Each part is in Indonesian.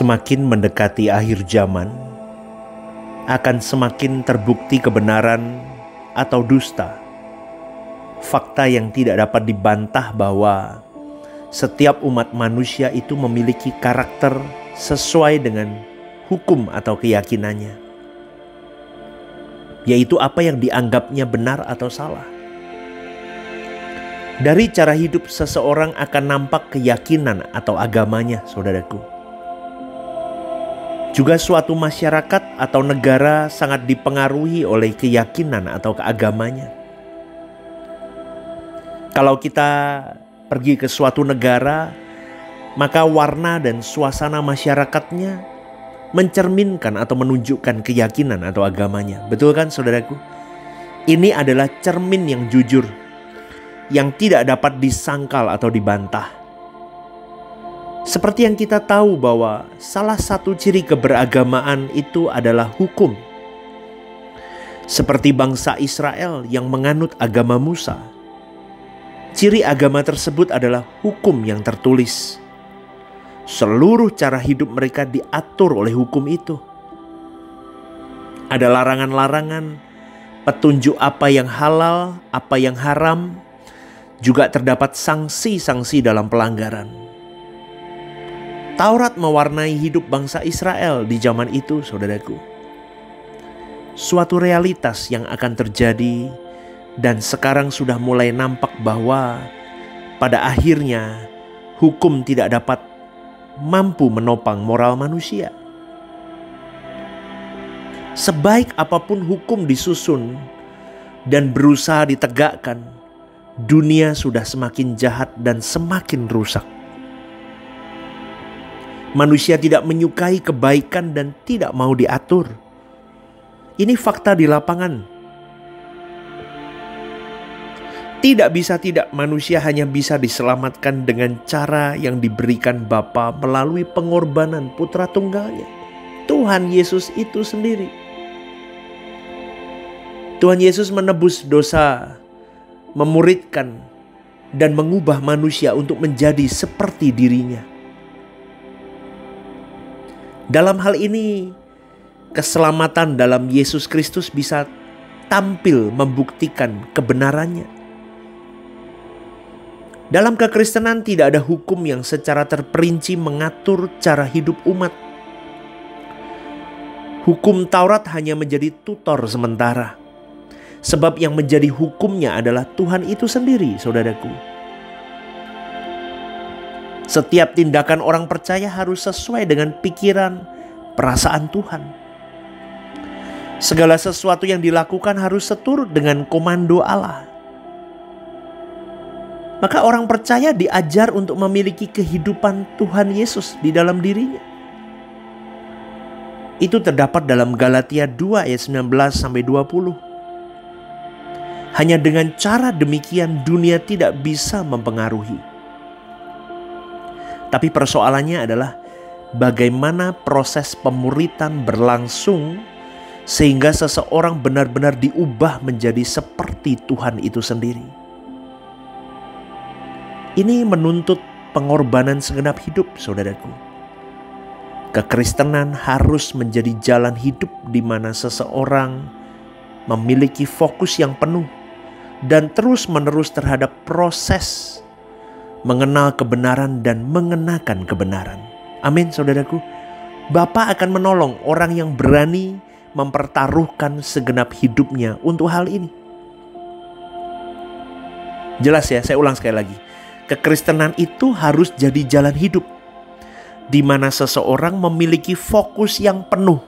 Semakin mendekati akhir zaman, akan semakin terbukti kebenaran atau dusta. Fakta yang tidak dapat dibantah bahwa setiap umat manusia itu memiliki karakter sesuai dengan hukum atau keyakinannya, yaitu apa yang dianggapnya benar atau salah. Dari cara hidup seseorang akan nampak keyakinan atau agamanya, saudaraku. Juga suatu masyarakat atau negara sangat dipengaruhi oleh keyakinan atau keagamanya. Kalau kita pergi ke suatu negara, maka warna dan suasana masyarakatnya mencerminkan atau menunjukkan keyakinan atau agamanya. Betul kan, saudaraku? Ini adalah cermin yang jujur, yang tidak dapat disangkal atau dibantah. Seperti yang kita tahu bahwa salah satu ciri keberagamaan itu adalah hukum. Seperti bangsa Israel yang menganut agama Musa, ciri agama tersebut adalah hukum yang tertulis. Seluruh cara hidup mereka diatur oleh hukum itu. Ada larangan-larangan, petunjuk apa yang halal, apa yang haram. Juga terdapat sanksi-sanksi dalam pelanggaran. Taurat mewarnai hidup bangsa Israel di zaman itu, saudaraku. Suatu realitas yang akan terjadi dan sekarang sudah mulai nampak bahwa pada akhirnya hukum tidak dapat mampu menopang moral manusia. Sebaik apapun hukum disusun dan berusaha ditegakkan, dunia sudah semakin jahat dan semakin rusak. Manusia tidak menyukai kebaikan dan tidak mau diatur. Ini fakta di lapangan. Tidak bisa tidak, manusia hanya bisa diselamatkan dengan cara yang diberikan Bapa melalui pengorbanan putra tunggalnya, Tuhan Yesus itu sendiri. Tuhan Yesus menebus dosa, memuridkan dan mengubah manusia untuk menjadi seperti dirinya. Dalam hal ini, keselamatan dalam Yesus Kristus bisa tampil membuktikan kebenarannya. Dalam kekristenan tidak ada hukum yang secara terperinci mengatur cara hidup umat. Hukum Taurat hanya menjadi tutor sementara. Sebab yang menjadi hukumnya adalah Tuhan itu sendiri, saudaraku. Setiap tindakan orang percaya harus sesuai dengan pikiran, perasaan Tuhan. Segala sesuatu yang dilakukan harus seturut dengan komando Allah. Maka orang percaya diajar untuk memiliki kehidupan Tuhan Yesus di dalam dirinya. Itu terdapat dalam Galatia 2 ayat 19-20. Hanya dengan cara demikian dunia tidak bisa mempengaruhi. Tapi persoalannya adalah bagaimana proses pemuritan berlangsung sehingga seseorang benar-benar diubah menjadi seperti Tuhan itu sendiri. Ini menuntut pengorbanan segenap hidup, saudaraku. Kekristenan harus menjadi jalan hidup di mana seseorang memiliki fokus yang penuh dan terus-menerus terhadap proses mengenal kebenaran dan mengenakan kebenaran. Amin, saudaraku. Bapa akan menolong orang yang berani mempertaruhkan segenap hidupnya untuk hal ini. Jelas ya, saya ulang sekali lagi. Kekristenan itu harus jadi jalan hidup di mana seseorang memiliki fokus yang penuh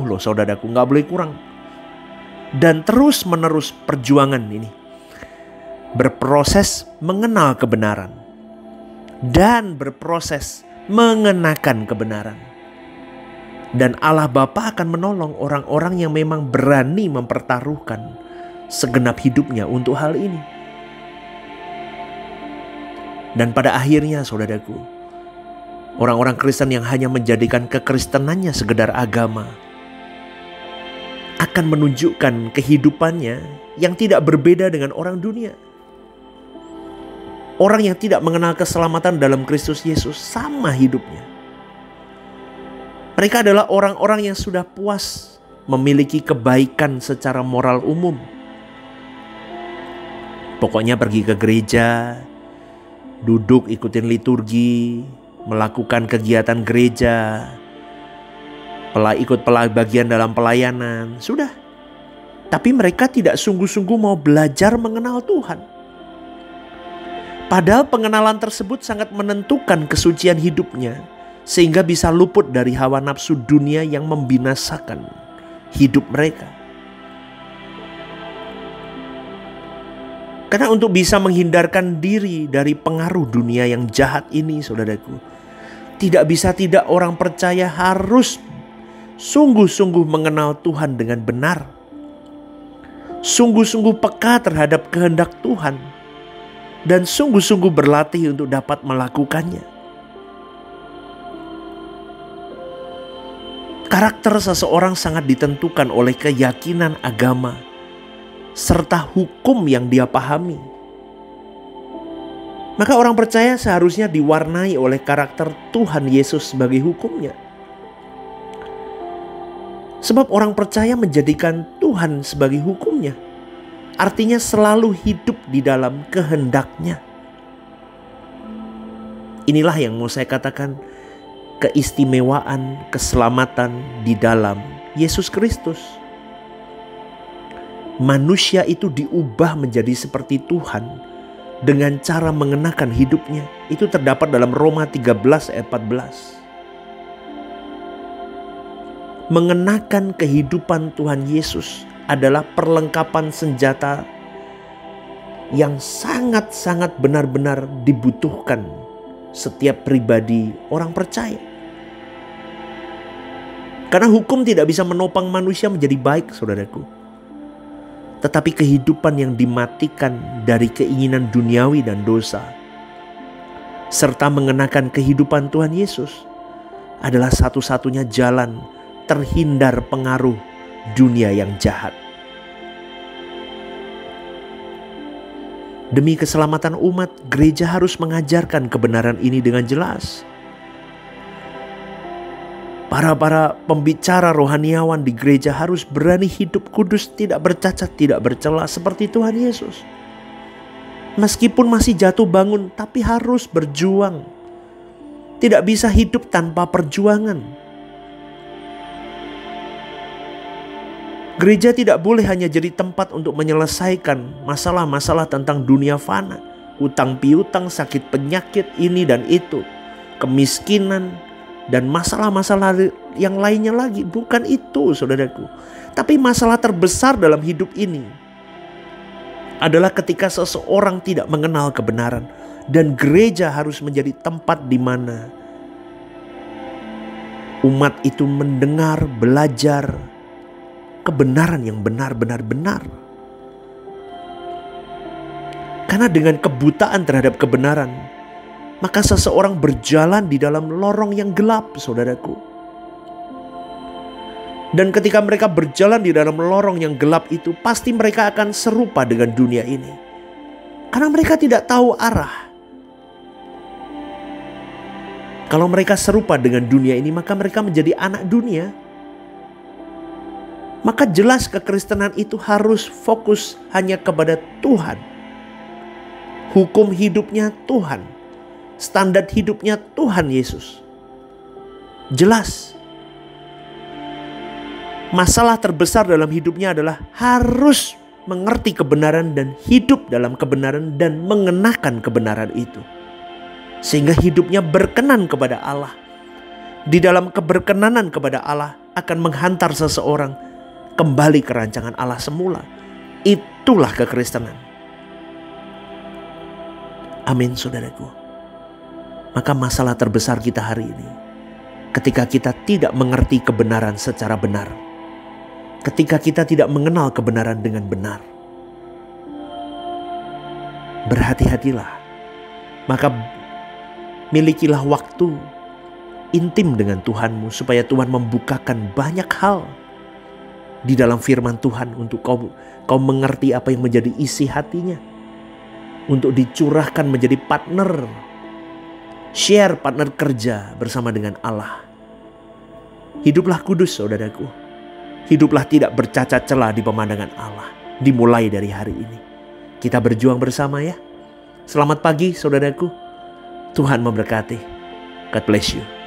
loh, saudaraku, nggak boleh kurang. Dan terus-menerus perjuangan ini berproses mengenal kebenaran dan berproses mengenakan kebenaran. Dan Allah Bapa akan menolong orang-orang yang memang berani mempertaruhkan segenap hidupnya untuk hal ini. Dan pada akhirnya, saudaraku, orang-orang Kristen yang hanya menjadikan kekristenannya sekedar agama akan menunjukkan kehidupannya yang tidak berbeda dengan orang dunia. Orang yang tidak mengenal keselamatan dalam Kristus Yesus sama hidupnya. Mereka adalah orang-orang yang sudah puas memiliki kebaikan secara moral umum. Pokoknya pergi ke gereja, duduk ikutin liturgi, melakukan kegiatan gereja, ikut bagian dalam pelayanan, sudah. Tapi mereka tidak sungguh-sungguh mau belajar mengenal Tuhan. Padahal pengenalan tersebut sangat menentukan kesucian hidupnya, sehingga bisa luput dari hawa nafsu dunia yang membinasakan hidup mereka. Karena untuk bisa menghindarkan diri dari pengaruh dunia yang jahat ini, saudaraku, tidak orang percaya harus sungguh-sungguh mengenal Tuhan dengan benar. Sungguh-sungguh peka terhadap kehendak Tuhan. Dan sungguh-sungguh berlatih untuk dapat melakukannya. Karakter seseorang sangat ditentukan oleh keyakinan agama serta hukum yang dia pahami. Maka orang percaya seharusnya diwarnai oleh karakter Tuhan Yesus sebagai hukumnya. Sebab orang percaya menjadikan Tuhan sebagai hukumnya, artinya selalu hidup di dalam kehendaknya. Inilah yang mau saya katakan keistimewaan keselamatan di dalam Yesus Kristus. Manusia itu diubah menjadi seperti Tuhan dengan cara mengenakan hidupnya. Itu terdapat dalam Roma 13 ayat 14. Mengenakan kehidupan Tuhan Yesus adalah perlengkapan senjata yang sangat-sangat benar-benar dibutuhkan setiap pribadi orang percaya. Karena hukum tidak bisa menopang manusia menjadi baik, saudaraku. Tetapi kehidupan yang dimatikan dari keinginan duniawi dan dosa, serta mengenakan kehidupan Tuhan Yesus, adalah satu-satunya jalan terhindar pengaruh dunia yang jahat. Demi keselamatan umat, gereja harus mengajarkan kebenaran ini dengan jelas. Para pembicara rohaniawan di gereja harus berani hidup kudus, tidak bercacat, tidak bercela seperti Tuhan Yesus. Meskipun masih jatuh bangun, tapi harus berjuang. Tidak bisa hidup tanpa perjuangan. Gereja tidak boleh hanya jadi tempat untuk menyelesaikan masalah-masalah tentang dunia fana, utang piutang, sakit penyakit ini dan itu, kemiskinan, dan masalah-masalah yang lainnya lagi. Bukan itu, saudaraku. Tapi masalah terbesar dalam hidup ini adalah ketika seseorang tidak mengenal kebenaran. Dan gereja harus menjadi tempat di mana umat itu mendengar, belajar kebenaran yang benar-benar benar. Karena dengan kebutaan terhadap kebenaran, maka seseorang berjalan di dalam lorong yang gelap, saudaraku. Dan ketika mereka berjalan di dalam lorong yang gelap itu, pasti mereka akan serupa dengan dunia ini. Karena mereka tidak tahu arah. Kalau mereka serupa dengan dunia ini, maka mereka menjadi anak dunia. Maka jelas kekristenan itu harus fokus hanya kepada Tuhan. Hukum hidupnya Tuhan. Standar hidupnya Tuhan Yesus. Jelas. Masalah terbesar dalam hidupnya adalah harus mengerti kebenaran dan hidup dalam kebenaran dan mengenakan kebenaran itu. Sehingga hidupnya berkenan kepada Allah. Di dalam keberkenanan kepada Allah akan menghantar seseorang kembali ke rancangan Allah semula. Itulah kekristenan. Amin, saudaraku. Maka masalah terbesar kita hari ini, ketika kita tidak mengerti kebenaran secara benar, ketika kita tidak mengenal kebenaran dengan benar, berhati-hatilah. Maka milikilah waktu intim dengan Tuhanmu, supaya Tuhan membukakan banyak hal di dalam firman Tuhan untuk kau mengerti apa yang menjadi isi hatinya, untuk dicurahkan menjadi partner, share partner kerja bersama dengan Allah. Hiduplah kudus, saudaraku. Hiduplah tidak bercacat celah di pemandangan Allah. Dimulai dari hari ini. Kita berjuang bersama ya. Selamat pagi, saudaraku. Tuhan memberkati. God bless you.